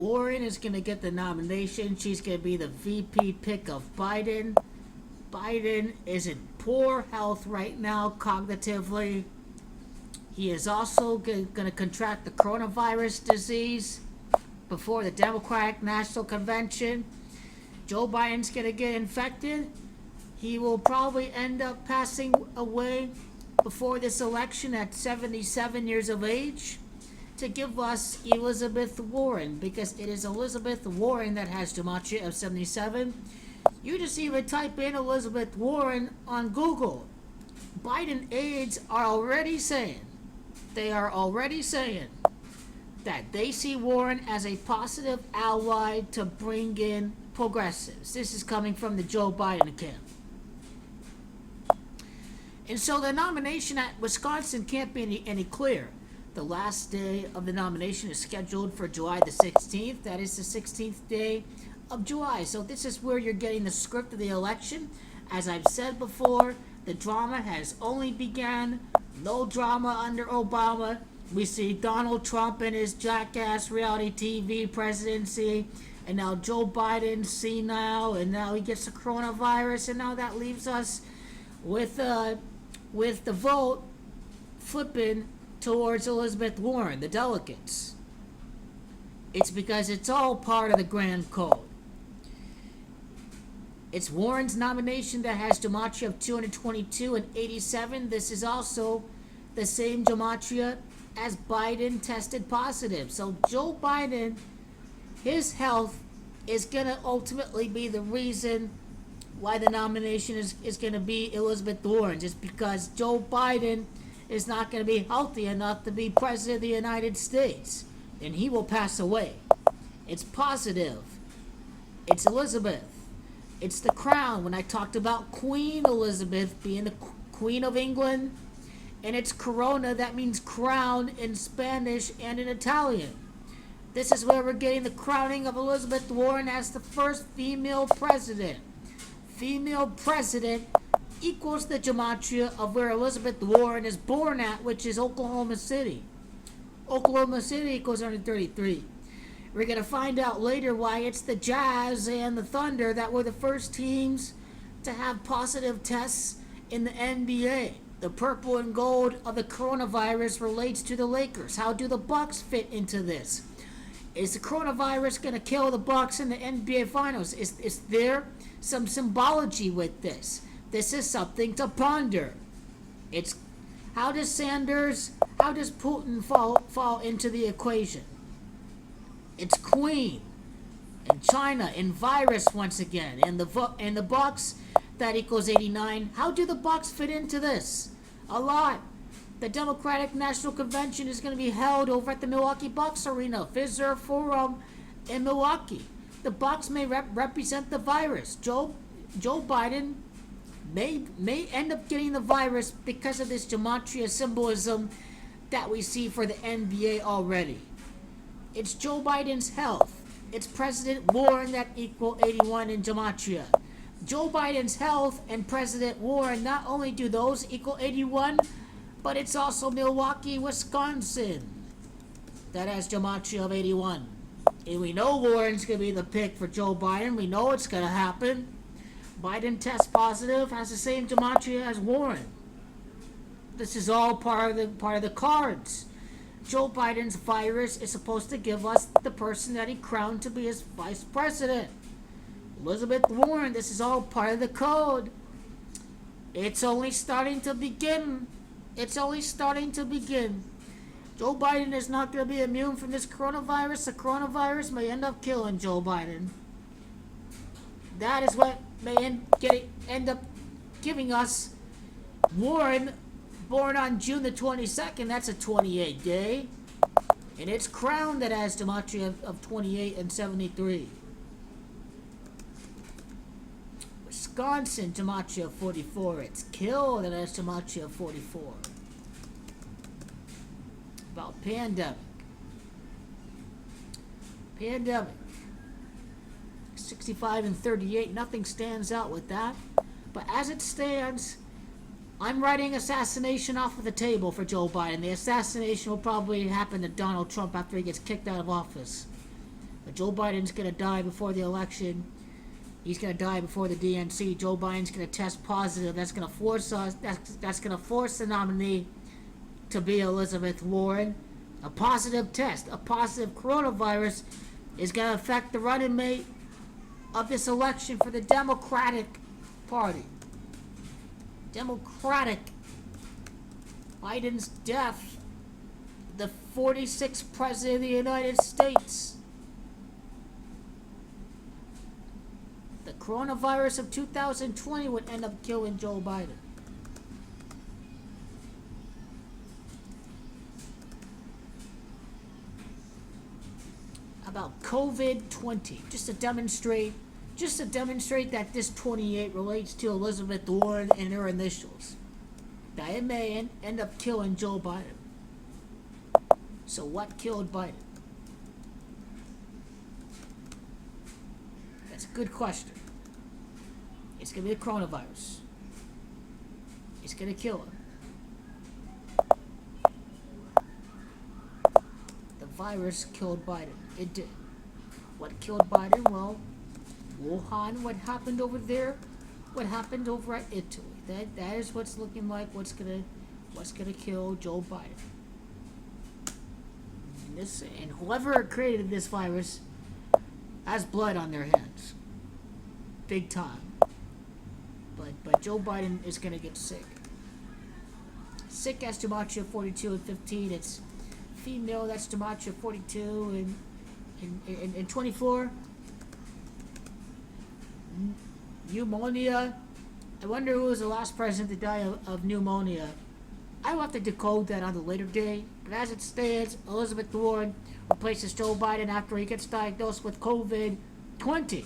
Warren is going to get the nomination. She's going to be the VP pick of Biden. Biden is in poor health right now, cognitively. He is also going to contract the coronavirus disease before the Democratic National Convention. Joe Biden's going to get infected. He will probably end up passing away before this election at 77 years of age to give us Elizabeth Warren, because it is Elizabeth Warren that has gematria of 77. You just even type in Elizabeth Warren on Google. Biden aides are already saying that they see Warren as a positive ally to bring in progressives. This is coming from the Joe Biden camp. And so the nomination at Wisconsin can't be any clearer. The last day of the nomination is scheduled for July the 16th. That is the 16th day of July. So this is where you're getting the script of the election. As I've said before, the drama has only begun. No drama under Obama. We see Donald Trump and his jackass reality TV presidency. And now Joe Biden senile. And now he gets the coronavirus. And now that leaves us with the vote flipping towards Elizabeth Warren, the delegates. It's because it's all part of the grand code. It's Warren's nomination that has gematria of 222 and 87. This is also the same gematria as Biden tested positive. So Joe Biden, his health is going to ultimately be the reason why the nomination is going to be Elizabeth Warren, just because Joe Biden is not going to be healthy enough to be president of the United States, and he will pass away. It's positive. It's Elizabeth. It's the crown. When I talked about Queen Elizabeth being the Queen of England, and it's Corona, that means crown in Spanish and in Italian. This is where we're getting the crowning of Elizabeth Warren as the first female president. Female president equals the gematria of where Elizabeth Warren is born at, which is Oklahoma City. Oklahoma City equals 133. We're going to find out later why it's the Jazz and the Thunder that were the first teams to have positive tests in the NBA. The purple and gold of the coronavirus relates to the Lakers. How do the Bucks fit into this? Is the coronavirus going to kill the Bucks in the NBA Finals? Is there some symbology with this? This is something to ponder. It's how does Putin fall into the equation? It's Queen and China and virus once again, and the Bucks, that equals 89. How do the Bucks fit into this? A lot. The Democratic National Convention is going to be held over at the Milwaukee Bucks Arena, Fizzer Forum in Milwaukee. The Bucks may represent the virus. Joe Biden may end up getting the virus because of this gematria symbolism that we see for the NBA already. It's Joe Biden's health. It's President Warren that equal 81 in gematria. Joe Biden's health and President Warren, not only do those equal 81, but it's also Milwaukee, Wisconsin that has gematria of 81. And we know Warren's going to be the pick for Joe Biden. We know it's going to happen. Biden tests positive, has the same gematria as Warren. This is all part of the cards. Joe Biden's virus is supposed to give us the person that he crowned to be his vice president. Elizabeth Warren, this is all part of the code. It's only starting to begin. Joe Biden is not going to be immune from this coronavirus. The coronavirus may end up killing Joe Biden. That is what may end up giving us Warren, born on June the 22nd. That's a 28 day. And it's Crown that has gematria of 28 and 73. Wisconsin, gematria of 44. It's Kill that has gematria of 44. About pandemic. 65 and 38, nothing stands out with that. But as it stands, I'm writing assassination off of the table for Joe Biden. The assassination will probably happen to Donald Trump after he gets kicked out of office. But Joe Biden's gonna die before the election. He's gonna die before the DNC. Joe Biden's gonna test positive. That's gonna force us. That's gonna force the nominee to be Elizabeth Warren. A positive test, a positive coronavirus, is gonna affect the running mate of this election for the Democratic Party. Democratic. Biden's death. The 46th President of the United States. The coronavirus of 2020 would end up killing Joe Biden. About COVID-20, just to demonstrate that this 28 relates to Elizabeth Warren and her initials. That it may end up killing Joe Biden. So what killed Biden? That's a good question. It's going to be the coronavirus. It's going to kill him. The virus killed Biden. It did. What killed Biden? Well, Wuhan, what happened over there? What happened over at Italy? That is what's looking like what's gonna kill Joe Biden. And whoever created this virus has blood on their hands. Big time. But Joe Biden is gonna get sick. Sick as gematria 42 and 15. It's female, that's gematria 42 and 24. Pneumonia. I wonder who was the last president to die of pneumonia. I will have to decode that on a later day. But as it stands, Elizabeth Warren replaces Joe Biden after he gets diagnosed with COVID-20.